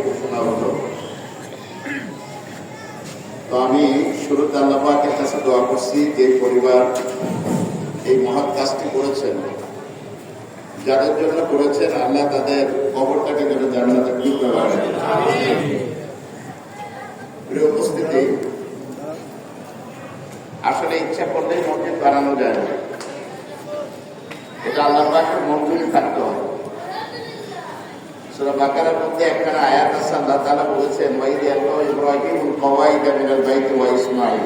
ঘোষণা হলো। তো আমি শুরুতে আল্লাহ পাকের কাছে দোয়া করছি যে পরিবার এই মহৎ কাজটি করেছেন, যাদের জন্য করেছেন আল্লাহ তাদের কবরটাকে যেন জান্নাতের টুকরা বানায়। প্রিয় উপস্থিতি, আসলে ইচ্ছা করলেই মসজিদ বানানো যায় না, এটা আল্লাহ পাকের মঞ্জুরি থাকতে হবে। সূরা বাকারার মধ্যে একখানা আয়াত আছে, আল্লাহ তাআলা বলেছেন ওয়াইদ ইয়ারফাউ ইব্রাহিমুল কওয়াইদা মিনাল বাইতি ওয়া ইসমাঈল।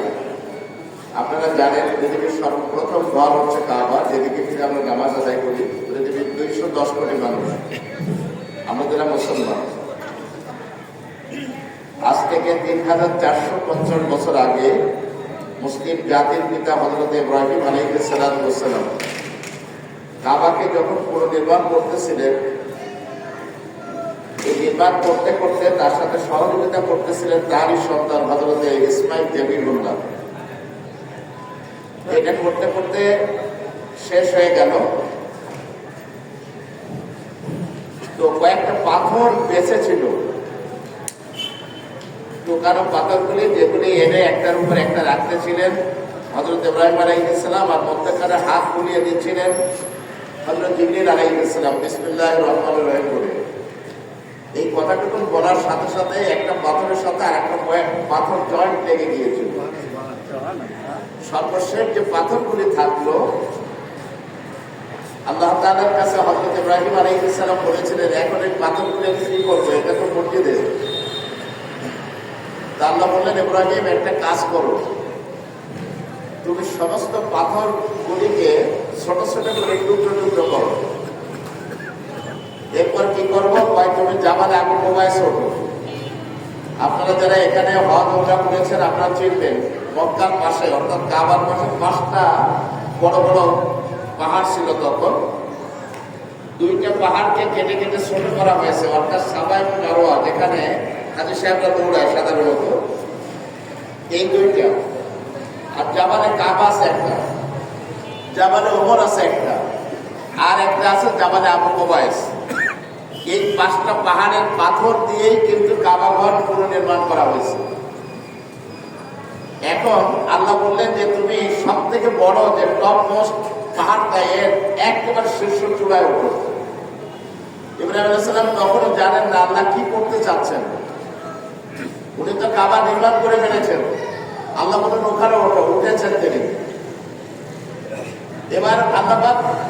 আপনারা জানেন পৃথিবীর সর্বপ্রথম ঘর হচ্ছে কাবা, যেদিকে ফিরে আমরা নামাজ আদায় করি। পৃথিবীর 210 কোটি মানুষ, আমরা যারা মুসলমান। আজ থেকে 3450 বছর আগে মুসলিম জাতির পিতা হযরত ইব্রাহিম আলাইহিস সালাম কাবাকে যখন পুনর্নির্মাণ করতেছিলেন, এই নির্মাণ করতে করতে তার সাথে সহযোগিতা করতেছিলেন তারই সন্তান হযরত ইসমাঈল জবিরুল্লাহ। এটা করতে করতে শেষ হয়ে গেল। তো কয়েকটা পাথর বেঁচে ছিল, টোকানো পাথরগুলি, যেগুলি এনে একটার উপর একটা রাখতেছিলেন হযরত ইব্রাহিম আলাইহিস সালাম, আর মধ্যখানে হাত বুলিয়ে দিচ্ছিলেন হযরত জিবরীল আলাইহিস সালাম বিসমিল্লাহির রহমানির রহিম বলে। এই কথাটুকু বলার সাথে সাথে একটা পাথরের সাথে আর একটা পাথর জয়েন্ট লেগে গিয়েছিল। সর্বশেষ যে পাথরগুলি থাকলো, আল্লাহ তাআলার কাছে হযরত ইব্রাহিম আলাইহিস সালাম বলেছিলেন, এখন এই পাথরগুলি কি করবো, এটা তো মসজিদে। তা আল্লাহ বললেন, ইব্রাহিম একটা কাজ করো, তুমি সমস্ত পাথরগুলিকে ছোট ছোট করে টুকরো টুকরো করো। এরপর কি করবো, তুমি জামালে আবু কুবাইস ওঠো। আপনারা যারা এখানে হজ ওমরা করেছেন আপনারা চিনবেন, মক্কার পাশে অর্থাৎ কাবার পাশে 5টা বড় বড় পাহাড় ছিল। তখন 2টা পাহাড়কে কেটে কেটে ছোট করা হয়েছে, অর্থাৎ সাফা এবং মারওয়া, যেখানে হাজী সাহেবরা দৌড়ায় সাধারণত, এই 2টা। আর জামালে কাবা আছে একটা, জামালে ওমর আছে একটা, আর একটা আছে জামালে আবু কুবাইস। এই 5টা পাহাড়ের পাথর দিয়েই কিন্তু কাবা ঘর পুনর্নির্মাণ করা হয়েছে। এখন আল্লাহ বললেন যে তুমি সব থেকে বড় যে টপ মোস্ট পাহাড়টা এর একেবারে শীর্ষ চূড়ায় ওঠো। ইব্রাহিম আলাইহিস সালাম তখনও জানেন না আল্লাহ কি করতে চাচ্ছেন, উনি তো কাবা নির্মাণ করে ফেলেছেন। আল্লাহ বললেন ওখানে ওঠো, উঠেছেন তিনি। এবার আল্লাহ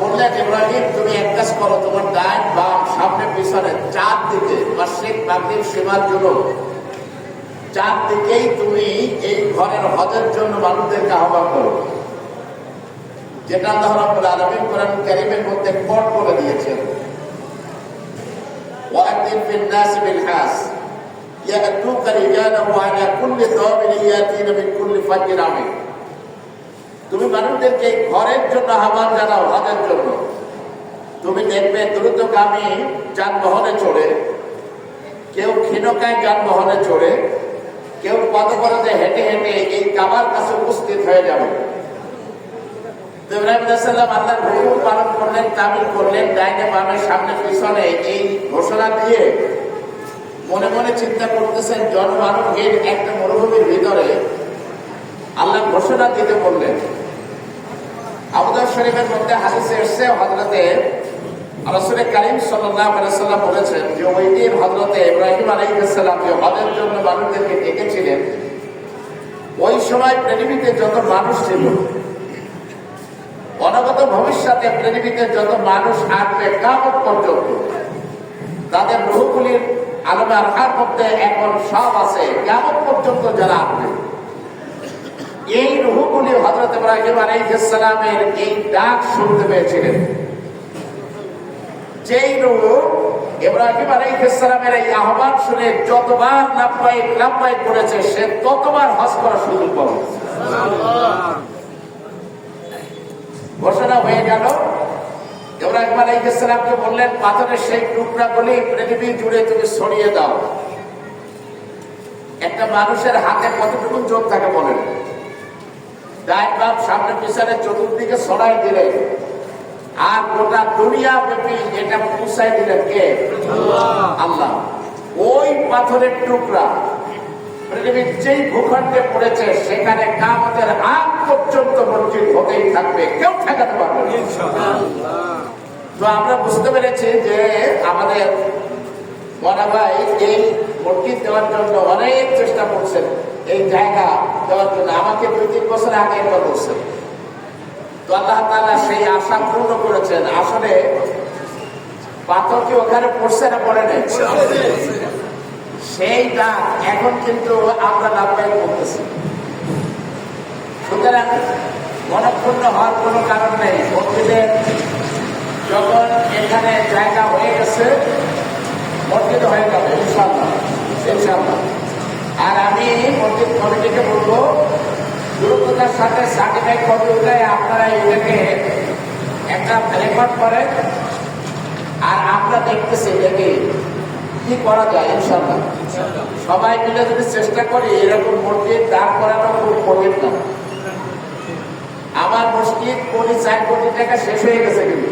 বললেন, ইব্রাহিম তুমি এক কাজ করো, তোমার ডান বাম সামনে পিছনে 4 দিকে, মাশরিক মাগরিব শিমাল জুনুব 4 দিকেই তুমি এই ঘরের হজের জন্য মানুষদেরকে আহ্বান করো, যেটা আল্লাহ রাব্বুল আলামিন কোরআন কারীমের মধ্যে কোট করে দিয়েছেন। ওয়া'আদিন ফিন নাস বিল হাস ইয়াতুকা রিজালান ওয়া আলা কুল্লি দাবিরিন ইয়াতিনা মিন কুল্লি ফাজ্জিন আমিন। তুমি মানুষদেরকে ঘরের জন্য আহ্বান জানাও, হজের জন্য। তুমি দেখবে দ্রুতগামী যানবাহনে চড়ে, কেউ ক্ষীণকায় যানবাহনে চড়ে, কেউ পদপথে হেঁটে হেঁটে এই কাবার কাছে উপস্থিত হয়ে যাবে। ইব্রাহিম আলাইহিস সালাম আল্লাহর হুকুম পালন করলেন, তামিল করলেন, ডাইনে বামে সামনে পিছনে এই ঘোষণা দিয়ে মনে মনে চিন্তা করতেছেন, জনমানবহীন একটা মরুভূমির ভিতরে আল্লাহ ঘোষণা দিতে বললেন। আবু দাউদ শরীফের মধ্যে হাদিসে এসেছে, হযরত রাসূল কারীম সাল্লাল্লাহু আলাইহি ওয়াসাল্লাম বলেছেন যে ওই দিন হযরত ইব্রাহিম আলাইহিস সালাম যে হজের জন্য মানুষদেরকে ডেকেছিলেন, ওই সময় পৃথিবীতে যত মানুষ ছিল, অনাগত ভবিষ্যতে পৃথিবীতে যত মানুষ আসবে কিয়ামত পর্যন্ত, তাদের রূহগুলির আলমে আরহার মধ্যে এখন সব আছে, কিয়ামত পর্যন্ত যারা আসবে, এই রূহগুলি হযরত ইব্রাহিম আলাইহিস সালামের এই ডাক শুনতে পেয়েছিলেন। যেই রূহ ইব্রাহিম আলাইহিস সালামের এই আহ্বান শুনে যতবার লাব্বাইক লাব্বাইক করেছে, সে ততবার হজ করার সুযোগ পাবে। ঘোষণা হয়ে গেল। ইব্রাহিম আলাইহিস সালামকে বললেন, পাথরের সেই টুকরাগুলি পৃথিবী জুড়ে তুমি ছড়িয়ে দাও। একটা মানুষের হাতে কতটুকু জোর থাকে বলেন? ডান বাম সামনে পিছনে চতুর্দিকে ছড়াই দিলে, আর গোটা দুনিয়া ব্যাপী এটা পৌঁছাই দিলেন কে? আল্লাহ। ওই পাথরের টুকরা পৃথিবীর যেই ভূখণ্ডে পড়েছে সেখানে কিয়ামতের আগ পর্যন্ত মসজিদ হতেই থাকবে, কেউ ঠেকাতে পারবে না। তো আমরা বুঝতে পেরেছি যে আমাদের মনা ভাই এই মসজিদ দেওয়ার জন্য অনেক চেষ্টা করছেন, এই জায়গা দেওয়ার জন্য। আমাকে 2-3 বছর আগে একবার বলছেন, তো আল্লাহ তাআলা সেই আশা পূর্ণ করেছেন। আসলে পাথর কি ওখানে পড়ছে না পড়ে নেই? সেইটা এখন কিন্তু আমরা লাভবাহী করতেছি। সুতরাং মনক্ষুণ্ণ হওয়ার কোনো কারণ নেই। মসজিদের যখন এখানে জায়গা হয়ে গেছে, মসজিদ হয়ে যাবে ইনশাআল্লাহ, ইনশাআল্লাহ। আর আমি মসজিদ কমিটিকে বলবো, দ্রুততার সাথে সার্টিফাইড কম্পিউটারে আপনারা এটাকে একটা রেকর্ড করেন, আর আমরা দেখতেছি দেখি কি করা যায়। ইনশাআল্লাহ সবাই মিলে যদি চেষ্টা করি, এরকম মসজিদ দাঁড় করানো খুব কঠিন না। আমার মসজিদ 4 কোটি টাকা শেষ হয়ে গেছে, কিন্তু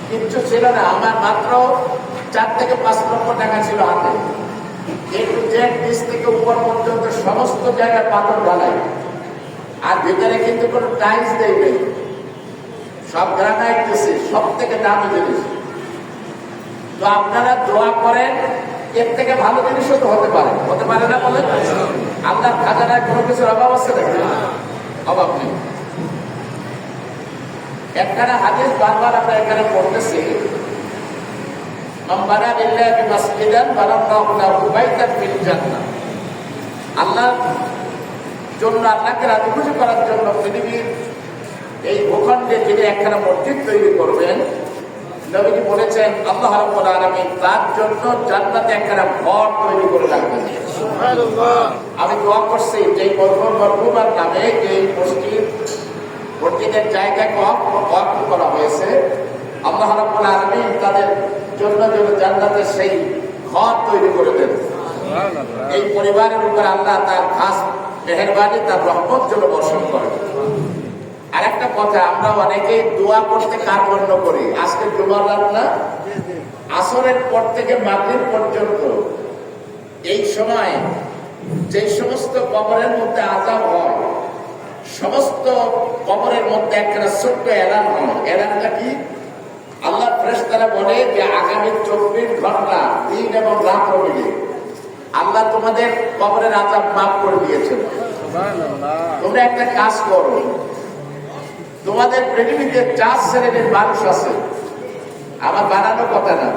কিচ্ছু ছিল না। আমার মাত্র 4 থেকে 5 লক্ষ টাকা ছিল হাতে। একটু জেড নিচ থেকে উপর পর্যন্ত সমস্ত জায়গায় পাথর ঢালাই, আর ভিতরে কিন্তু কোনো টাইলস দেই নেই, সব গ্রানাইট দিয়েছে, সব থেকে দামি জিনিস। তো আপনারা দোয়া করেন, এর থেকে ভালো জিনিসও তো হতে পারে, হতে পারে না বলেন? আল্লাহর খাজানায় কোনো কিছুর অভাব আছে নাকি? অভাব নেই। একখানা হাদিস বারবার আমরা এখানে পড়তেছি, আল্লাহর জন্য, আল্লাহকে রাজি খুশি করার জন্য পৃথিবীর এই ভূখণ্ডে যিনি একখানা মসজিদ তৈরি করবেন, নবীজি বলেছেন আল্লাহ রাব্বুল আলামিন তার জন্য জান্নাতে একখানা ঘর তৈরি করে রাখবেন। আমি দোয়া করছি যে মরহুমার নামে এই মসজিদের জায়গায় ওয়াকফ করা হয়েছে, আল্লাহ রাব্বুল আলামিন তাদের জন্য জান্নাতে সেই ঘর তৈরি করে দেন। এই পরিবারের উপর আল্লাহ তার খাস মেহেরবানি, তার রহমত যেন বর্ষণ করেন। আর একটা কথা, আমরা অনেকেই দোয়া করতে কার্পণ্য করি। আজকে জুমার রাত না, আসরের পর থেকে মাগরিব পর্যন্ত এই সময় যে সমস্ত কবরের মধ্যে আযাব হয়, সমস্ত কবরের মধ্যে একটা ছোট্ট এলান হয়। এলানটা কি? আল্লাহ ফেরেশতারা বলে যে আগামী 24 ঘন্টা দিন এবং রাত মিলে আল্লাহ তোমাদের কবরের আযাব মাফ করে দিয়েছেন। তোমরা একটা কাজ করো, তোমাদের পৃথিবীতে 4 শ্রেণীর মানুষ আছে, আমার বানানো কথা না,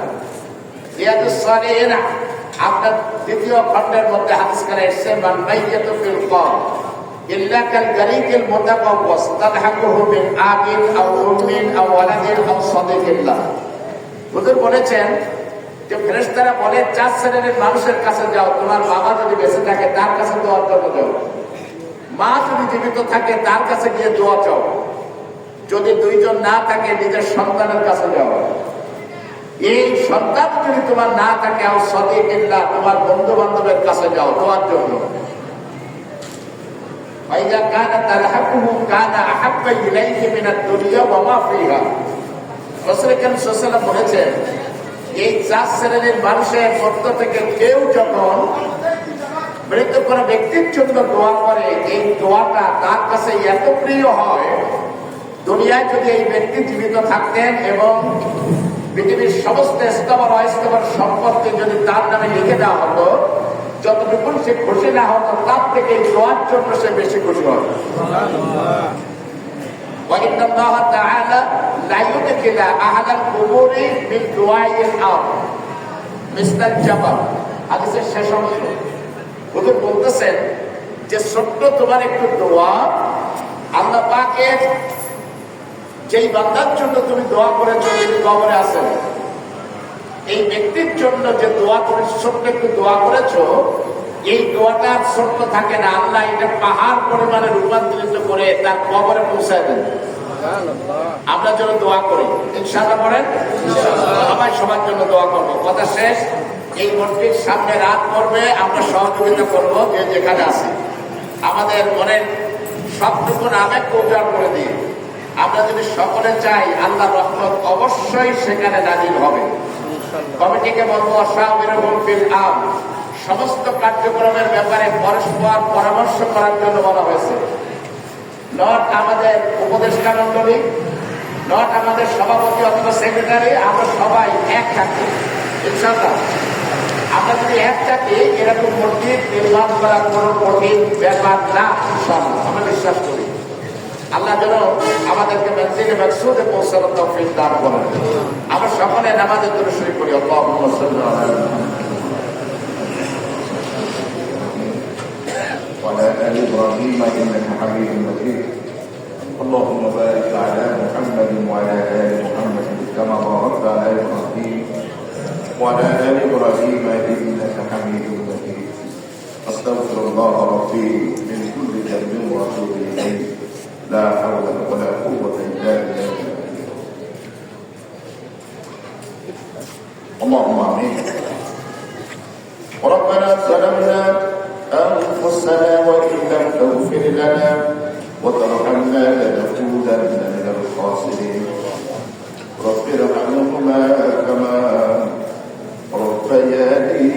রিয়াদুস সালিহিন আপনার 2য় খণ্ডের মধ্যে হাদিস করে এসেছে, মান মাইয়াতু ফিল কবর ইল্লা কাল গারিকিল মুতাকাওয়াস তাদহাকুহু মিন আবিন আও উম্মিন আও ওয়ালাদিন আও সাদিকিল্লাহ। হুজুর বলেছেন যে ফেরেশতারা বলে 4 শ্রেণীর মানুষের কাছে যাও, তোমার বাবা যদি বেঁচে থাকে তার কাছে দোয়া করতে যাও, মা যদি জীবিত থাকে তার কাছে গিয়ে দোয়া চাও, যদি 2 জন না থাকে নিজের সন্তানের কাছে যাও, এই সন্তান যদি তোমার না থাকে আও সাদিকিল্লাহ তোমার বন্ধু বান্ধবের কাছে যাও দোয়ার জন্য। ফাইজা কানা তালহাকুহু কানা আহাব্বা ইলাইহি মিনাদ দুনিয়া ওয়া মা ফিহা। রাসূল করিম সাল্লাল্লাহু আলাইহি ওয়াসাল্লাম বলেছেন, এই 4 শ্রেণীর মানুষের মধ্য থেকে কেউ যখন মৃত কোনো ব্যক্তির জন্য দোয়া করে, এই দোয়াটা তার কাছে এত প্রিয় হয়, দুনিয়ায় যদি এই ব্যক্তি জীবিত থাকতেন এবং পৃথিবীর সমস্ত স্তবর অস্তবর সম্পত্তি যদি তার নামে লিখে দেওয়া হতো, যতটুকু সে খুশি না হতো তার থেকে এই দোয়ার জন্য সে বেশি খুশি হয়। وإن الله تعالى لا يدخل أهل القبور بالدعاء الأرض مثل الجبل। হাদিসের শেষ অংশ হুজুর বলতেছেন যে ছোট্ট তোমার একটু দোয়া, আল্লাহ পাকের যেই বান্দার জন্য তুমি দোয়া করেছো, যিনি কবরে আছেন, এই ব্যক্তির জন্য যে দোয়া তুমি ছোট্ট একটু দোয়া করেছো, এই দোয়াটা ছোট্ট থাকে না, আল্লাহ এটা পাহাড় পরিমাণে রূপান্তরিত করে তার কবরে পৌঁছায় দেন। আমরা যেন দোয়া করি, ইনশাআল্লাহ করেন, সবাই সবার জন্য দোয়া করবো। কথা শেষ। এই মসজিদ সামনে রাত করবে, আমরা সহযোগিতা করবো যে যেখানে আছি, আমাদের মনের সবটুকু আবেগ উজাড় করে দিয়ে আমরা যদি সকলে চাই, আল্লাহ রহমত অবশ্যই সেখানে নাজিল হবে। কমিটিকে বলবো শাওয়ারুহুম ফিল আমর, সমস্ত কার্যক্রমের ব্যাপারে পরস্পর পরামর্শ করার জন্য বলা হয়েছে। নট আমাদের উপদেষ্টা মন্ডলী, নট আমাদের সভাপতি অথবা সেক্রেটারি, আমরা সবাই এক থাকি ইনশাআল্লাহ। আমরা যদি এক থাকি এরকম মসজিদ নির্মাণ করা কোনো কঠিন ব্যাপার না ইনশাআল্লাহ, আমরা বিশ্বাস করি। আল্লাহ যেন আমাদেরকে মঞ্জিলে মাকসুদে পৌঁছানোর তৌফিক দান করেন। আমরা সকলে নামাজের জন্য শুরু করি। আল্লাহুম্মা সাল্লি আলা وعلى آل إبراهيم إنك حميد مجيد. اللهم بارك على محمد وعلى آل محمد كما باركت على إبراهيم وعلى آل إبراهيم إنك حميد مجيد. أستغفر الله ربي من كل ذنب وأتوب إليه. لا حول ولا قوة إلا بالله. اللهم آمين. ربنا ظلمنا أنفسنا وإن لم تغفر لنا وترحمنا لنكونن من الخاسرين. رب ارحمهما كما ربياني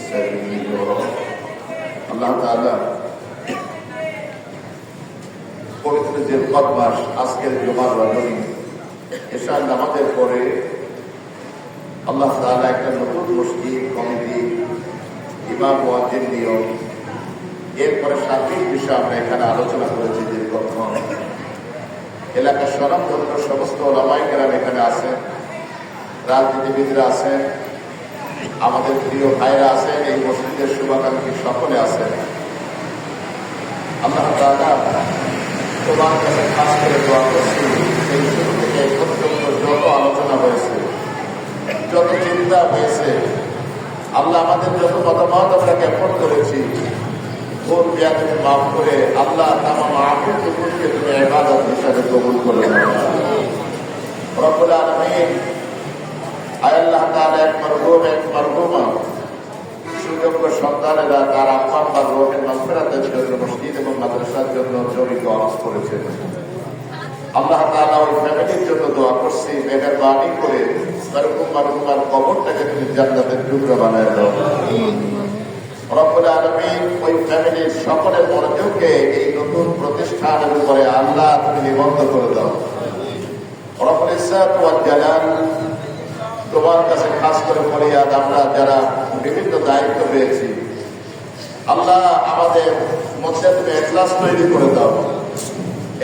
صغيرا. আল্লাহ তাআলা পবিত্র জিলকদ মাস, আজকের জুমার রজনী এশার নামাজের পরে আল্লাহ তাআলা একটা নতুন মসজিদ কমিটি, ইমাম মুয়াজ্জিন নিয়োগ, এরপরে সার্বিক বিষয়ে আমরা এখানে আলোচনা করেছি। দীর্ঘক্ষণ এলাকার স্বনামধন্য সমস্ত ওলামায়ে কেরাম এখানে আছেন, রাজনীতিবিদরা আছেন, আমাদের প্রিয় ভাইরা আছেন, এই মসজিদের শুভাকাঙ্ক্ষী সকলে আছেন। আল্লাহ তাআলা তোমার কাছে খাস করে দোয়া করছি, সেই শুরু থেকে এই পর্যন্ত যত আলোচনা হয়েছে, যত চিন্তা হয়েছে, আল্লাহ আমাদের যত মতামত আমরা জ্ঞাপন করেছি, ভুল বিয়াদকে মাফ করে আল্লাহ তামাম আখির টুকুনকে তুমি ইবাদত হিসাবে কবুল করে নাও। রব্বুল আলামিন, আয় আল্লাহ তাআলা এক মরহুম এক মরহুমা সুযোগ্য সন্তানেরা তার আম্মা আব্বার রূহের মাগফিরাতের জন্য মসজিদ এবং মাদ্রাসার জন্য জড়িত আওয়াজ করেছেন। আল্লাহ তাআলা ওই ফ্যামিলির জন্য দোয়া করছি, মেহেরবানি করে মরহুম মরহুমার কবরটাকে তুমি জান্নাতের টুকরা বানায় দাও। রব্বুল আলামিন, ওই ফ্যামিলির সকলের মনোযোগকে এই নতুন প্রতিষ্ঠানের উপরে আল্লাহ তুমি নিবন্ধ করে দাও। রব্বুল ইজ্জাত ওয়াল জালাল, তোমার কাছে খাস করে ফরিয়াদ, আমরা যারা বিভিন্ন দায়িত্ব পেয়েছি, আল্লাহ আমাদের মধ্যে তুমি ইখলাস তৈরি করে দাও।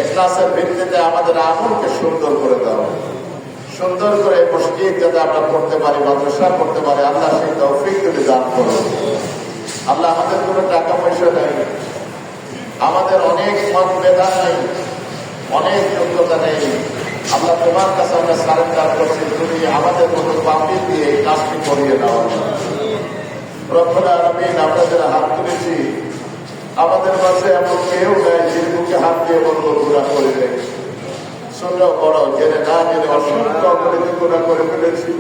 ইখলাসের ভিত্তিতে আমাদের আমলকে সুন্দর করে দাও। সুন্দর করে মসজিদ যাতে আমরা করতে পারি, মাদ্রাসা করতে পারি, আল্লাহ সেই তৌফিক তুমি দান করো। আল্লাহ, আমাদের কোনো টাকা পয়সা নেই, আমাদের অনেক মতভেদ নেই, অনেক যোগ্যতা নেই। আল্লাহ, তোমার কাছে আমরা সারেন্ডার করছি, তুমি আমাদের মতো পাপি দিয়ে এই কাজটি করিয়ে নাও। রব্বুল আলামিন, আমরা যারা হাত তুলেছি, আমাদের মাঝে এমন কেউ নেই যে মুখে হাত দিয়ে বলবো গুনাহ করে নেই। ছোট বড় জেনে না জেনে অসংখ্য অপরাধী গুনাহ করে ফেলেছি।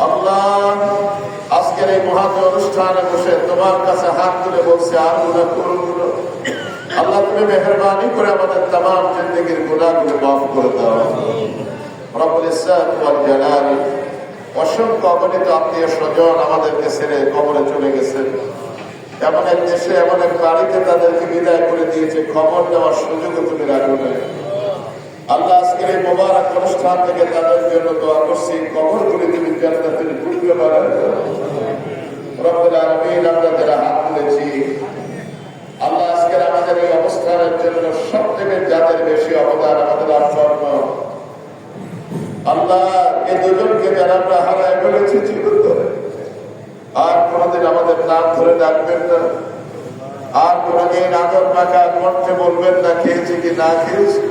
আল্লাহ, আজকের এই মহান অনুষ্ঠানে বসে তোমার কাছে হাত তুলে বলছে আর গুনাহ করো। আল্লাহ, তুমি মেহেরবানি করে আমাদের তামাম জিন্দেগির গুনাহগুলো মাফ করে দাও। রব্বুল ইজ্জাত ওয়াল জালাল, অসংখ্য অগণিত আত্মীয় স্বজন আমাদেরকে ছেড়ে কবরে চলে গেছেন। এমন এক দেশে, এমন এক বাড়িতে তাদেরকে বিদায় করে দিয়েছে, খবর নেওয়ার সুযোগও তুমি রাখো না। আল্লাহ, আজকের এই মোবারক অনুষ্ঠান থেকে তাদের জন্য দোয়া করছি, কবরগুলি তুমি জান্নাতের টুকরা বানায় দাও। রব্বুল আলামিন, আমরা যারা হাত তুলেছি, আল্লাহ, আজকের আমাদের এই অবস্থানের জন্য সব থেকে যাদের বেশি অবদান আমাদের আস্মরণ, আল্লাহ, এই দুজনকে যারা আমরা হারায় ফেলেছি জীবন ধরে, আর কোনদিন আমাদের নাম ধরে ডাকবেন না, আর কোনদিন আদর মাখা কণ্ঠে বলবেন না খেয়েছি কি না খেয়েছি।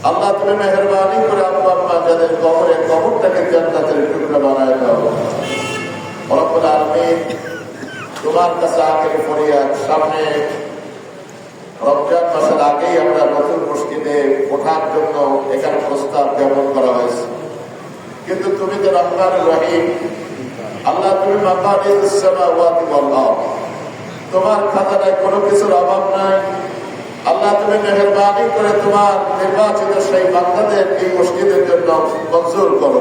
আল্লাহ, তুমি মেহেরবানি করে আব্বা আম্মা যাদের কবরে, কবরটাকে জান্নাতের টুকরা বানায় দাও। রব্বুল আলামিন, তোমার কাছে আখেরি ফরিয়াদ, সামনে রমজান মাসের আগেই আমরা নতুন মসজিদে ওঠার জন্য এখানে প্রস্তাব জ্ঞাপন করা হয়েছে, কিন্তু তুমি তো রহমান রহিম। আল্লাহ, তুমি মাকাদিরুস সামাওয়াতি ওয়াল আরদ, তোমার খাজানায় কোনো কিছুর অভাব নাই। আল্লাহ তুমি মেহেরবানি করে তোমার নির্বাচিত সেই বান্দাদের এই মসজিদের জন্য মঞ্জুর করো,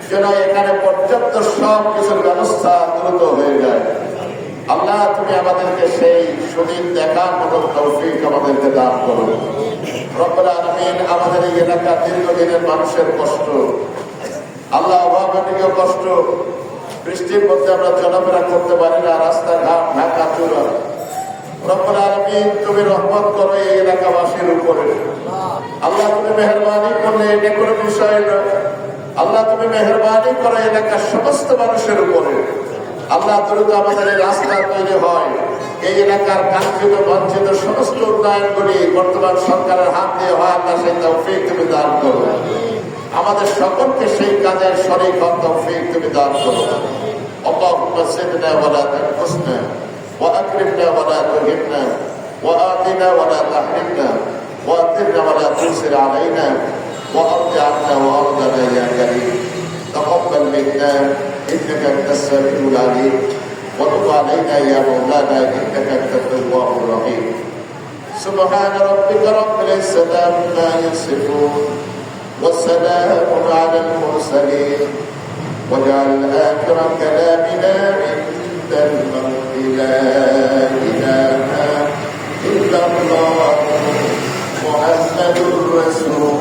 যেন এখানে পর্যাপ্ত সব কিছুর ব্যবস্থা দ্রুত হয়ে যায়। আল্লাহ তুমি আমাদেরকে সেই সুদিন দেখার মতো তৌফিক আমাদেরকে দান করো। রব্বুল আলামিন, আমাদের এই এলাকার দীর্ঘদিনের মানুষের কষ্ট, আল্লাহ অভাবনীয় কষ্ট, বৃষ্টির মধ্যে আমরা চলাফেরা করতে পারি না, রাস্তাঘাট ঢাকা চূড়া। রব্বুল আলামিন তুমি রহমত করো এই এলাকাবাসীর উপরে। আল্লাহ তুমি মেহেরবানি করলে এটা কোনো বিষয় নয়। আল্লাহ তুমি মেহেরবানি করো এলাকার সমস্ত মানুষের উপরে। আল্লাহ দ্রুত আমাদের এই রাস্তা তৈরি হয়, এই এলাকার কাঙ্ক্ষিত বঞ্চিত সমস্ত উন্নয়নগুলি বর্তমান সরকারের হাত দিয়ে হয়, আল্লাহ সেই তৌফিক তুমি দান করো। আমাদের সকলকে সেই কাজের শরীক হওয়ার তৌফিক তুমি দান করো। আল্লাহুম্মা জিদনা ওয়া লা তানকুসনা ওয়া আকরিমনা ওয়া লা তুহিনা ওয়া আতিনা ওয়া লা তাহরিমনা ওয়া আতিরনা ওয়া লা তুসির আলাইনা ওয়া আরজি আন্না ওয়া আরদানা ইয়া কারীম। تقبل منا انك انت السميع العليم وتب علينا يا مولانا انك انت التواب الرحيم. سبحان ربك رب العزة عما يصفون والسلام على المرسلين واجعل آخر كلامنا عند الموت لا إله إلا الله محمد رسول